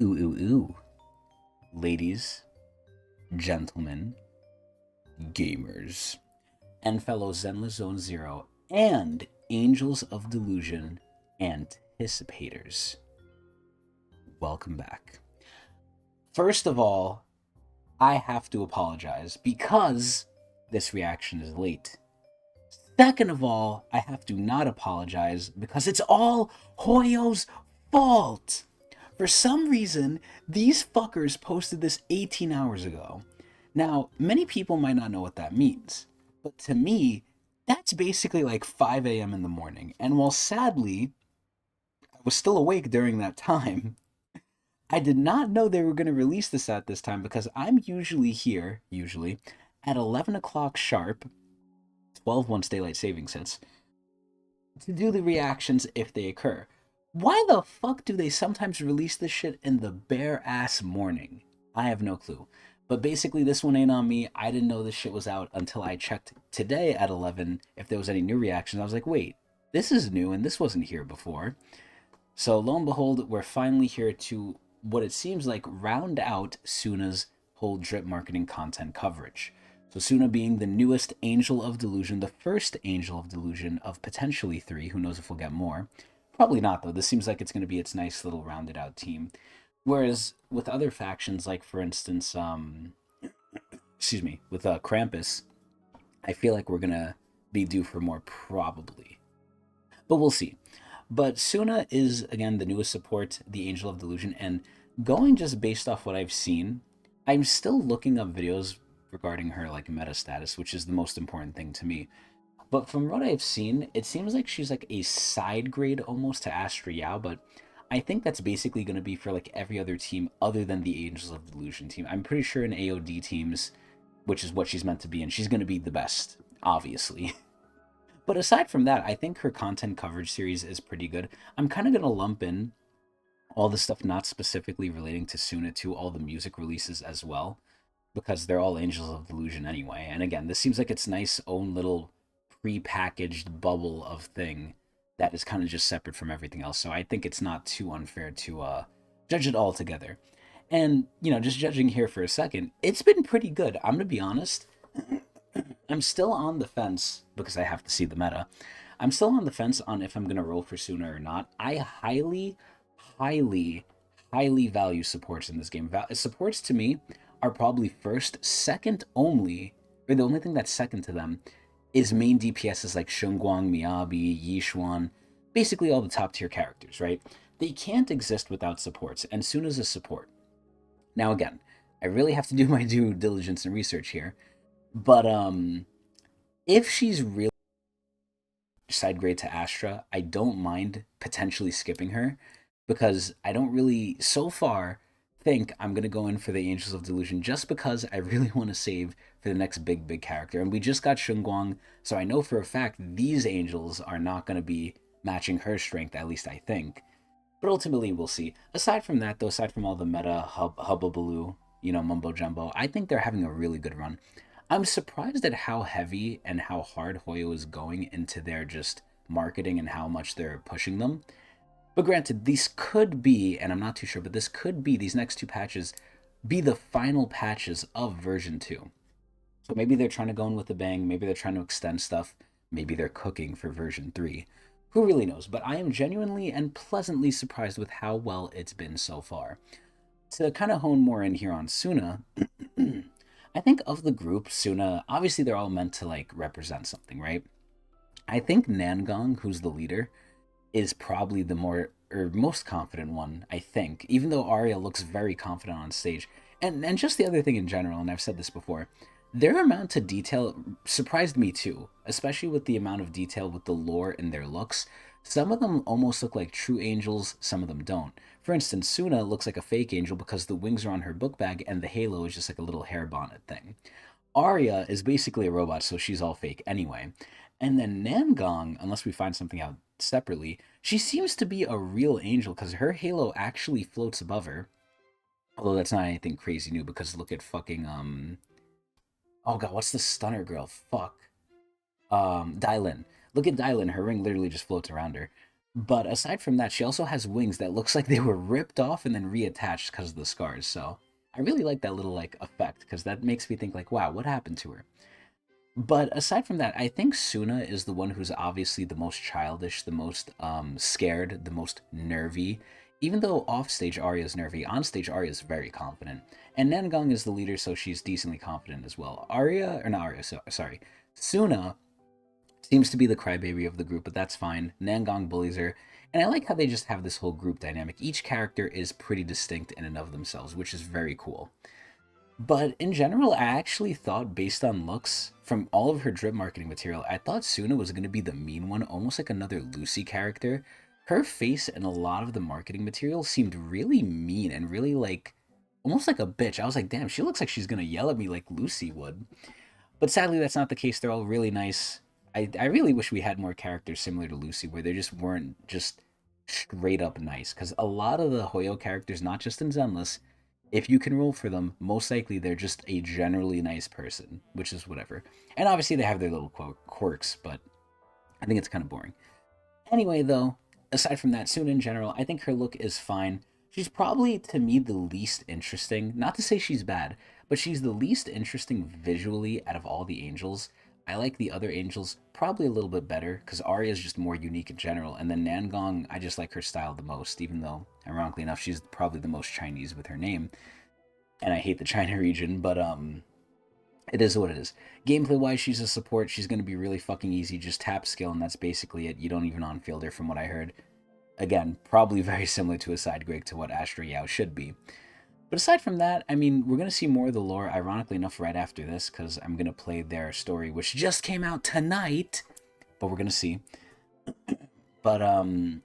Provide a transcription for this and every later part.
Ooh, ooh, ooh. Ladies, gentlemen, gamers, and fellow Zenless Zone Zero, and Angels of Delusion anticipators. Welcome back. First of all, I have to apologize because this reaction is late. Second of all, I have to not apologize because it's all Hoyo's fault. For some reason, these fuckers posted this 18 hours ago. Now, many people might not know what that means, but to me, that's basically like 5 a.m. in the morning. And while sadly, I was still awake during that time, I did not know they were going to release this at this time because I'm usually here, at 11 o'clock sharp, 12 once daylight savings hits, to do the reactions if they occur. Why the fuck do they sometimes release this shit in the bare ass morning? I have no clue. But basically, this one ain't on me. I didn't know this shit was out until I checked today at 11 if there was any new reactions. I was like, wait, this is new and this wasn't here before. So lo and behold, we're finally here to what it seems like round out Sunna's whole drip marketing content coverage. So Sunna being the newest Angel of Delusion, the first Angel of Delusion of potentially three. Who knows if we'll get more? Probably not, though. This seems like it's going to be its nice little rounded out team. Whereas with other factions, like for instance, excuse me, with Krampus, I feel like we're gonna be due for more probably, but we'll see. But Sunna is again the newest support, the Angel of Delusion, and going just based off what I've seen, I'm still looking up videos regarding her like meta status, which is the most important thing to me. But from what I've seen, it seems like she's like a side grade almost to Astra Yao, but I think that's basically going to be for like every other team other than the Angels of Delusion team. I'm pretty sure in AOD teams, which is what she's meant to be, and she's going to be the best, obviously. But aside from that, I think her content coverage series is pretty good. I'm kind of going to lump in all the stuff not specifically relating to Sunna to all the music releases as well, because they're all Angels of Delusion anyway. And again, this seems like its nice own little pre-packaged bubble of thing that is kind of just separate from everything else. So I think it's not too unfair to judge it all together. And just judging here for a second, it's been pretty good. I'm gonna be honest. I'm still on the fence because I have to see the meta. I'm still on the fence on if I'm gonna roll for Sunna or not. I highly, highly value supports in this game. Supports to me are probably first, second only, or the only thing that's second to them is main DPSs like Shunguang, Miyabi, Yishuan, basically all the top tier characters, right? They can't exist without supports, and Sunna's a support. Now again, I really have to do my due diligence and research here, but if she's really side grade to Astra, I don't mind potentially skipping her because I don't really, so far, think I'm going to go in for the Angels of Delusion just because I really want to save for the next big character. And we just got Shunguang, so I know for a fact these Angels are not going to be matching her strength, at least I think. But ultimately, we'll see. Aside from that, though, aside from all the meta hubbubaloo, mumbo jumbo, I think they're having a really good run. I'm surprised at how heavy and how hard Hoyo is going into their just marketing and how much they're pushing them. But granted, these could be, and I'm not too sure, but this could be, these next two patches, be the final patches of version 2. So maybe they're trying to go in with a bang, maybe they're trying to extend stuff, maybe they're cooking for version 3. Who really knows? But I am genuinely and pleasantly surprised with how well it's been so far. To kind of hone more in here on Sunna, I think of the group, Sunna, obviously they're all meant to like represent something, right? I think Nangong, who's the leader, is probably the more or most confident one, I think, even though Arya looks very confident on stage. And just the other thing in general, and I've said this before, their amount of detail surprised me too, especially with the amount of detail with the lore in their looks. Some of them almost look like true angels, some of them don't. For instance, Sunna looks like a fake angel because the wings are on her book bag and the halo is just like a little hair bonnet thing. Arya is basically a robot, so she's all fake anyway. And then Namgong, unless we find something out separately, she seems to be a real angel because her halo actually floats above her. Although that's not anything crazy new because look at fucking oh god, what's the stunner girl? Fuck. Dylan. Look at Dylan, her ring literally just floats around her. But aside from that, she also has wings that looks like they were ripped off and then reattached because of the scars. So I really like that little like effect because that makes me think like, wow, what happened to her? But aside from that, I think Suna is the one who's obviously the most childish, the most scared, the most nervy. Even though offstage Arya's nervy, onstage Arya's very confident. And Nangong is the leader, so she's decently confident as well. Arya, or not Arya, sorry. Suna seems to be the crybaby of the group, but that's fine. Nangong bullies her. And I like how they just have this whole group dynamic. Each character is pretty distinct in and of themselves, which is very cool. But in general, I actually thought, based on looks, from all of her drip marketing material, I thought Suna was going to be the mean one, almost like another Lucy character. Her face and a lot of the marketing material seemed really mean and really like, almost like a bitch. I was like, damn, she looks like she's going to yell at me like Lucy would. But sadly, that's not the case. They're all really nice. I really wish we had more characters similar to Lucy, where they just weren't just straight up nice. Because a lot of the Hoyo characters, not just in Zenless, if you can roll for them, most likely they're just a generally nice person, which is whatever. And obviously they have their little quirks, but I think it's kind of boring. Anyway, though, aside from that, Suna in general, I think her look is fine. She's probably, to me, the least interesting. Not to say she's bad, but she's the least interesting visually out of all the angels. I like the other angels probably a little bit better, because Arya is just more unique in general. And then Nangong, I just like her style the most, even though, ironically enough, she's probably the most Chinese with her name. And I hate the China region, but it is what it is. Gameplay wise, she's a support. She's going to be really fucking easy. Just tap skill, and that's basically it. You don't even on field her, from what I heard. Again, probably very similar to a side Greg to what Astra Yao should be. But aside from that, I mean, we're going to see more of the lore, ironically enough, right after this, because I'm going to play their story, which just came out tonight. But we're going to see. But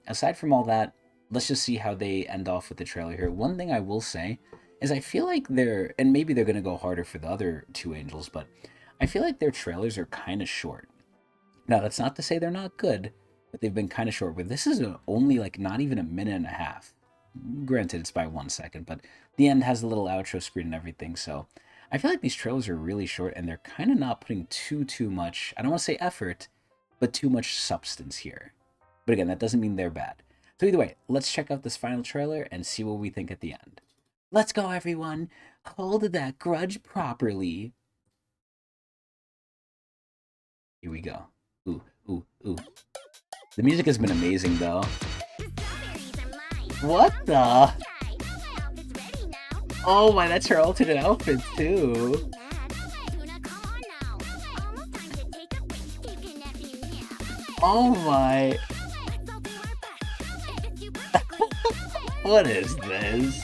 aside from all that, let's just see how they end off with the trailer here. One thing I will say is I feel like they're, and maybe they're going to go harder for the other two angels, but I feel like their trailers are kind of short. Now, that's not to say they're not good, but they've been kind of short. But this is only like not even a minute and a half. Granted, it's by 1 second, but the end has a little outro screen and everything, so I feel like these trailers are really short, and they're kind of not putting too much, I don't want to say effort, but too much substance here. But again, that doesn't mean they're bad. So either way, let's check out this final trailer and see what we think at the end. Let's go, everyone! Hold that grudge properly! Here we go. Ooh, ooh, ooh. The music has been amazing, though. What the? Oh my, that's her alternate outfit, too. Oh my. What is this?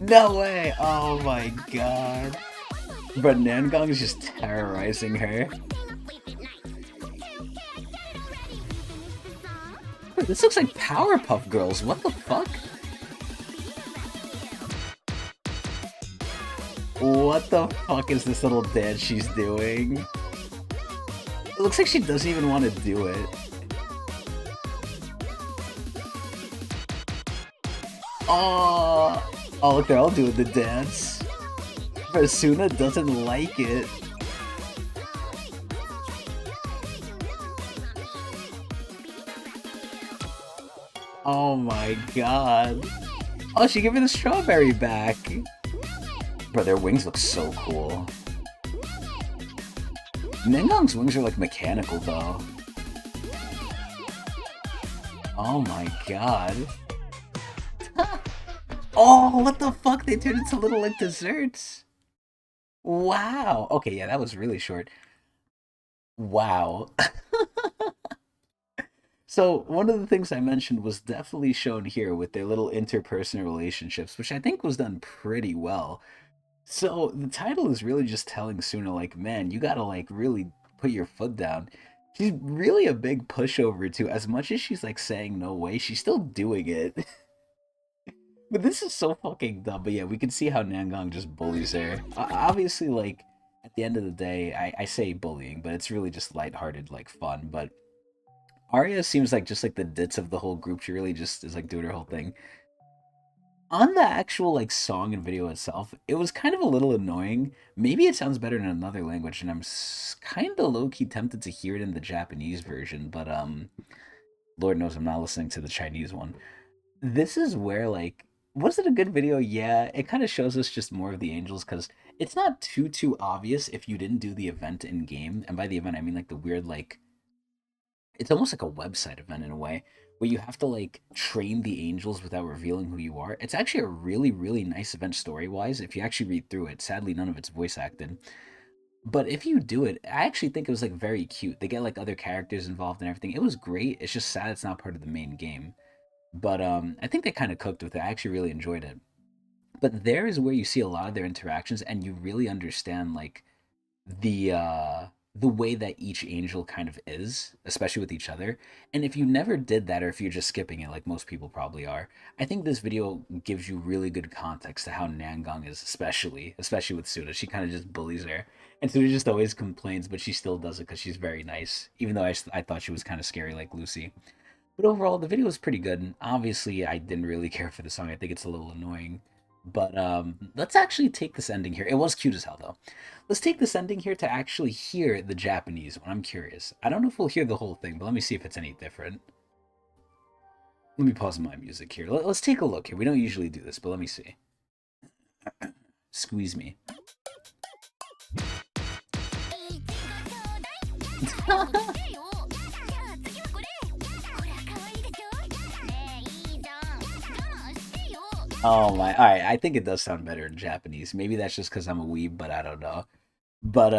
No way! Oh my god. But Nangong is just terrorizing her. Wait, this looks like Powerpuff Girls. What the fuck? What the fuck is this little dance she's doing? It looks like she doesn't even want to do it. Oh, oh look, they're all doing the dance. But Suna doesn't like it. Oh my god. Oh, she gave me the strawberry back. Bro, their wings look so cool. Ningong's wings are like mechanical though. Oh my god. Oh, what the fuck? They turned into little like desserts. Wow. Okay, yeah, that was really short. Wow. So one of the things I mentioned was definitely shown here with their little interpersonal relationships, which I think was done pretty well. So the title is really just telling Suna, like, man, you gotta, like, really put your foot down. She's really a big pushover, too. As much as she's, like, saying no way, she's still doing it. But this is so fucking dumb. But yeah, we can see how Nangong just bullies her. Obviously, like, at the end of the day, I say bullying, but it's really just lighthearted, like, fun. But Arya seems like just, like, the ditz of the whole group. She really just is, like, doing her whole thing. On the actual like song and video itself, it was kind of a little annoying. Maybe it sounds better in another language, and I'm kind of low key tempted to hear it in the Japanese version. But Lord knows I'm not listening to the Chinese one. This is where like, was it a good video? Yeah, it kind of shows us just more of the angels because it's not too obvious if you didn't do the event in game, and by the event I mean like the weird like it's almost like a website event in a way where you have to like train the angels without revealing who you are. It's actually a really nice event story wise if you actually read through it. Sadly, none of it's voice acted. But if you do it, I actually think it was like very cute. They get like other characters involved and everything. It was great. It's just sad it's not part of the main game. But I think they kind of cooked with it. I actually really enjoyed it. But there is where you see a lot of their interactions and you really understand like the way that each angel kind of is, especially with each other. And if you never did that, or if you're just skipping it, like most people probably are, I think this video gives you really good context to how Nangang is, especially with Suda. She kind of just bullies her, and Suda just always complains, but she still does it because she's very nice. Even though I thought she was kind of scary like Lucy. But overall, the video was pretty good. And obviously, I didn't really care for the song. I think it's a little annoying. But let's actually take this ending here. It was cute as hell, though. Let's take this ending here to actually hear the Japanese one. I'm curious. I don't know if we'll hear the whole thing, but let me see if it's any different. Let me pause my music here. Let's take a look here. We don't usually do this, but let me see. Squeeze me. Oh my! All right, I think it does sound better in Japanese. Maybe that's just because I'm a weeb, but I don't know. But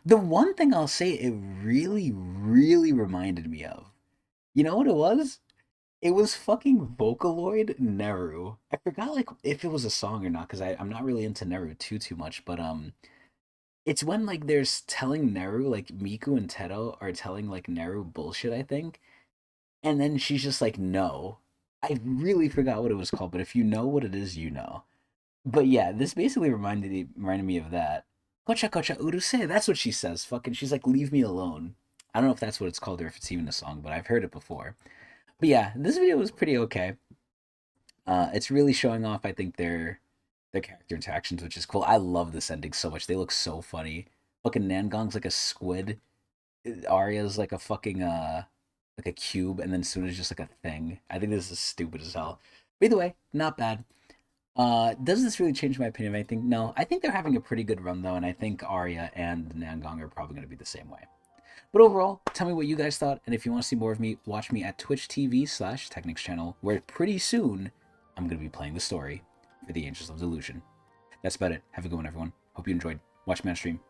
the one thing I'll say it really reminded me of. You know what it was? It was fucking Vocaloid NERU. I forgot like if it was a song or not because I'm not really into NERU too much. But it's when like there's telling NERU like Miku and Teto are telling like NERU bullshit. I think, and then she's just like no. I really forgot what it was called, but if you know what it is, you know. But yeah, this basically reminded me of that. Kocha kocha uruse. That's what she says. Fucking, she's like, leave me alone. I don't know if that's what it's called or if it's even a song, but I've heard it before. But yeah, this video was pretty okay. It's really showing off, I think, their character interactions, which is cool. I love this ending so much. They look so funny. Fucking Nangong's like a squid. Arya's like a fucking like a cube, and then Suna's just like a thing. I think this is stupid as hell. But either way, not bad. Does this really change my opinion of anything? No. I think they're having a pretty good run though, and I think Arya and Nangong are probably going to be the same way. But overall, tell me what you guys thought, and if you want to see more of me, watch me at Twitch TV/Tecnics channel, where pretty soon I'm going to be playing the story for the Angels of Delusion. That's about it. Have a good one, everyone. Hope you enjoyed. Watch me on stream.